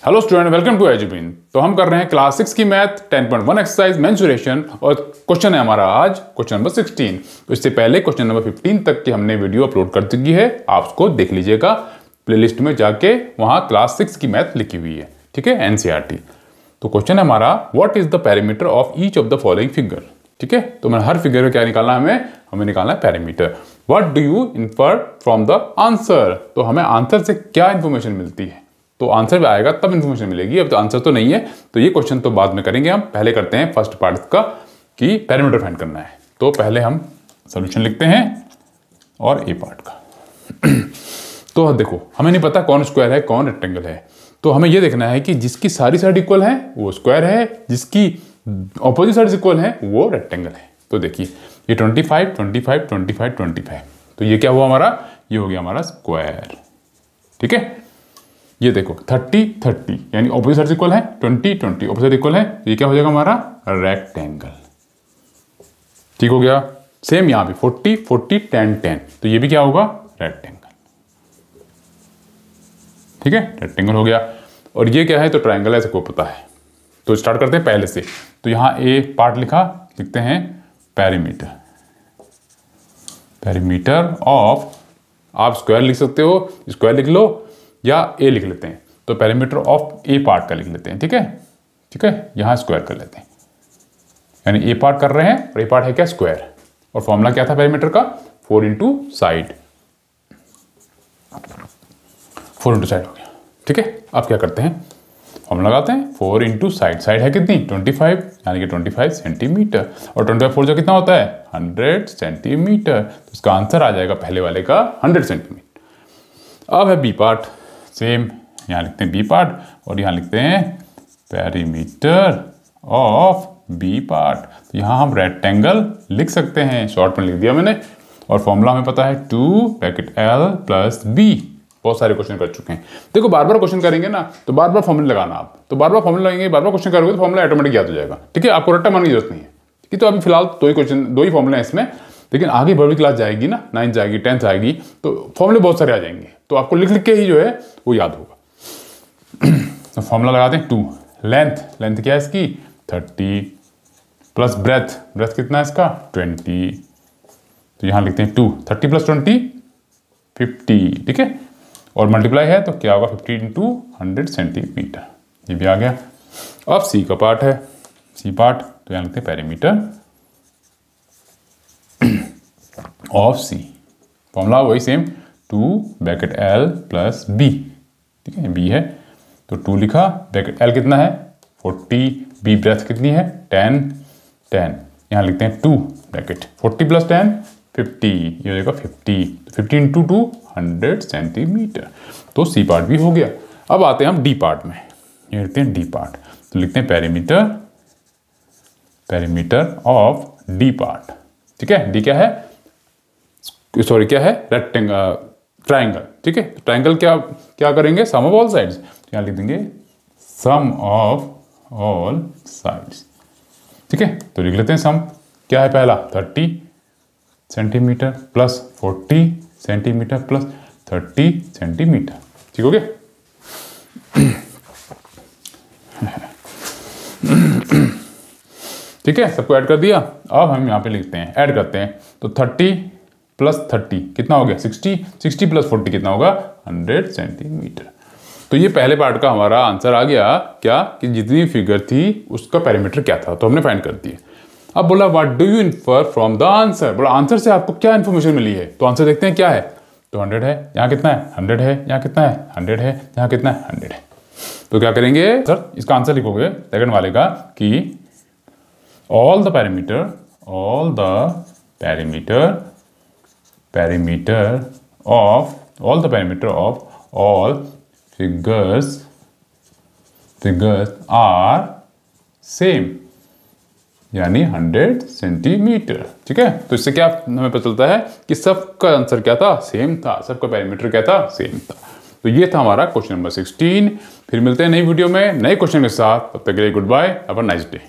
Hello student, welcome to Edubin. तो हम कर रहे हैं क्लास 6 की मैथ 10.1 एक्सरसाइज मेंसुरेशन और क्वेश्चन है हमारा आज क्वेश्चन नंबर 16। तो इससे पहले क्वेश्चन नंबर 15 तक की हमने वीडियो अपलोड कर चुकी है, आप उसको देख लीजिएगा प्लेलिस्ट में जाके, वहाँ क्लास 6 की मैथ लिखी हुई है, ठीक है, एनसीईआरटी। तो क्वेश्चन है हमारा what is the parameter of each of the following figure, ठीक है। तो मैं हर फिगर में क्या निकालना है, हमें निकालना है parameter. What do you infer from the answer, तो हमें आंसर से क्या इंफॉर्मेशन मिलती है, तो आंसर भी आएगा तब इन्फॉर्मेशन मिलेगी। अब तो आंसर तो नहीं है, तो ये क्वेश्चन तो बाद में करेंगे। हम पहले करते हैं फर्स्ट पार्ट का कि पैरामीटर फाइंड करना है। तो पहले हम सॉल्यूशन लिखते हैं और ए पार्ट का। तो देखो, हमें नहीं पता कौन स्क्वायर है कौन रेक्टेंगल है, तो हमें ये देखना है कि जिसकी सारी साइड इक्वल है वो स्क्वायर है, जिसकी ऑपोजिट साइड इक्वल है वो रेक्टेंगल है। तो देखिए ये 25, 25, 25, 25, तो ये क्या हुआ हमारा, ये हो गया हमारा स्क्वायर, ठीक है। ये देखो 30, 30 यानी ऑपोजिट साइड इक्वल है, 20, 20 ऑपोजिट इक्वल है, तो ये क्या हो जाएगा हमारा रेक्टेंगल, ठीक हो गया। सेम यहाँ पे 40, 40, 10, 10, तो ये भी क्या होगा रेक्टेंगल, ठीक है, रेक्टेंगल हो गया। और ये क्या है, तो ट्रायंगल है, सबको पता है। तो स्टार्ट करते हैं पहले से। तो यहाँ ए पार्ट लिखा, लिखते हैं पैरीमीटर, पैरीमीटर ऑफ, आप स्क्वायर लिख सकते हो, स्क्वायर लिख लो या ए लिख लेते हैं। तो पैरामीटर ऑफ ए पार्ट का लिख लेते हैं, ठीक है, ठीक है। यहां स्क्वायर कर लेते हैं, यानी ए पार्ट कर रहे हैं और ए पार्ट है क्या स्क्वायर। और फॉर्मूला क्या था पैरामीटर का, 4 इंटू साइड, 4 इंटू साइड हो गया, ठीक है। अब क्या करते हैं, फॉर्मूला लगाते हैं 4 इंटू साइड, साइड है कितनी 25, यानी कि 25 सेंटीमीटर, और 25 4 जो कितना होता है 100 सेंटीमीटर। तो इसका आंसर आ जाएगा पहले वाले का 100 सेंटीमीटर। अब है बी पार्ट, सेम यहाँ लिखते हैं बी पार्ट और यहाँ लिखते हैं पैरीमीटर ऑफ बी पार्ट। तो यहाँ हम रेक्टेंगल लिख सकते हैं, शॉर्ट में लिख दिया मैंने। और फॉर्मूला हमें पता है 2 ब्रैकेट L प्लस B। बहुत सारे क्वेश्चन कर चुके हैं। देखो बार बार क्वेश्चन करेंगे ना, तो बार बार फॉर्मूला लगाना आप, तो बार बार फॉर्मूला लगाएंगे, बार बार क्वेश्चन करोगे तो फॉर्मूला ऑटोमेटिक याद हो जाएगा, ठीक है। आपको रट्टा मारने की जरूरत नहीं है, ठीक है। तो अभी फिलहाल दो ही क्वेश्चन, दो ही फॉर्मूले हैं इसमें, लेकिन आगे बड़ी क्लास जाएगी ना, 9th जाएगी, 10th आएगी, तो फॉर्मूले बहुत सारे आ जाएंगे, तो आपको लिख लिख के ही जो है वो याद होगा। तो फॉर्मूला लगाते हैं 2, लेंथ, लेंथ क्या है इसकी 30 प्लस ब्रेथ, ब्रेथ कितना है इसका 20, तो यहाँ लिखते हैं 2, 30 प्लस 20 50, ठीक है। और मल्टीप्लाई है तो क्या होगा 50 इंटू 100 सेंटीमीटर, ये भी आ गया। अब सी का पार्ट है, सी पार्ट, तो यहाँ लिखते हैं पैरीमीटर ऑफ सी। फॉर्मूला वही same 2 bracket L plus B, ठीक है, B है तो 2 लिखा, ब्रैकेट L कितना है 40, B ब्रेथ कितनी है 10, 10, यहाँ लिखते हैं 2 ब्रैकेट 40 प्लस 10 50, ये हो जाएगा 50, 50 इंटू 2 100 सेंटीमीटर। तो सी पार्ट भी हो गया। अब आते हैं हम डी पार्ट में, ये लिखते हैं डी पार्ट, तो लिखते हैं perimeter, perimeter of D part, ठीक है। डी क्या है, सॉरी क्या है रेक्टेंगल, ट्रायंगल, ठीक है। ट्रायंगल क्या क्या करेंगे, सम ऑफ ऑल साइड्स, यहाँ लिख देंगे सम ऑफ ऑल साइड्स, ठीक है। तो लिख लेते हैं सम, क्या है पहला 30 centimetre plus 40 centimetre plus 30 centimetre, ठीक हो गया। ठीक है, सबको ऐड कर दिया। अब हम यहाँ पे लिखते हैं, ऐड करते हैं, तो 30 प्लस 30 कितना हो गया 60, 60 प्लस 40 कितना होगा 100 सेंटीमीटर। तो ये पहले पार्ट का हमारा आंसर आ गया, क्या कि जितनी फिगर थी उसका पैरामीटर क्या था, तो हमने फाइंड कर दिया। अब बोला what do you infer from the answer, बोला आंसर से आपको क्या इन्फॉर्मेशन मिली है, तो आंसर देखते हैं क्या है, तो 100 है, यहाँ कितना है 100 है, यहाँ कितना है 100 है, यहाँ कितना है 100 है। तो क्या करेंगे सर, इसका आंसर लिखोगे सेकंड वाले का कि all the parameter, all the parameter, parameter of, all the parameter of all figures, figures are same, यानी 100 सेंटीमीटर, ठीक है। तो इससे क्या हमें पता चलता है कि सबका आंसर क्या था, सेम था, सबका पैरामीटर क्या था, सेम था। तो ये था हमारा क्वेश्चन नंबर 16। फिर मिलते हैं नई वीडियो में नए क्वेश्चन के साथ, तब तक के लिए goodbye, have a nice day.